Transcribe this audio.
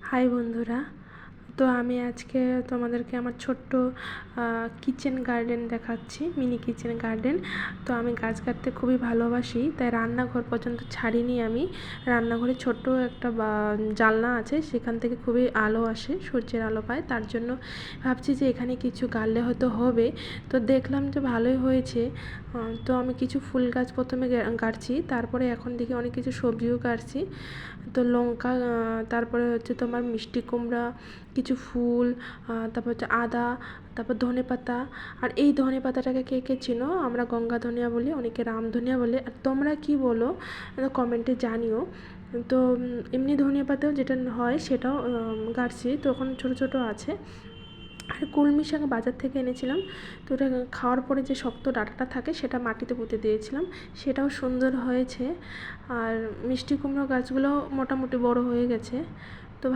High বন্ধুরা, তো আমি আজকে তোমাদেরকে আমার ছোট্ট কিচেন গার্ডেন দেখাচ্ছি, মিনি কিচেন গার্ডেন। তো আমি গাছ কাটতে খুবই ভালোবাসি, তাই রান্নাঘর পর্যন্ত ছাড়িনি। আমি রান্নাঘরে ছোট্ট একটা জানলা আছে, সেখান থেকে খুবই আলো আসে, সূর্যের আলো পায়। তার জন্য ভাবছি যে এখানে কিছু গাড়লে হয়তো হবে। তো দেখলাম যে ভালোই হয়েছে। তো আমি কিছু ফুল গাছ প্রথমে গাড়ছি, তারপরে এখন দেখি অনেক কিছু সবজিও গাড়ছি। তো লঙ্কা, তারপরে হচ্ছে তোমার মিষ্টি কুমড়া, কিছু ফুল, তারপর হচ্ছে আদা, তারপর ধনেপাতা। আর এই ধনেপাতাটাকে কে কে চেনো? আমরা গঙ্গা ধনিয়া বলি, অনেকে রাম ধনিয়া বলে। আর তোমরা কি বলো কমেন্টে জানিও। তো এমনি ধনিয়া পাতাও যেটা হয় সেটাও গাড়ছি, তো এখন ছোটো ছোটো আছে। আর কলমি শাক বাজার থেকে এনেছিলাম, তো ওটা খাওয়ার পরে যে শক্ত ডাঁটাটা থাকে সেটা মাটিতে পুঁতে দিয়েছিলাম, সেটাও সুন্দর হয়েছে। আর মিষ্টি কুমড়ো গাছগুলো মোটামুটি বড় হয়ে গেছে। তো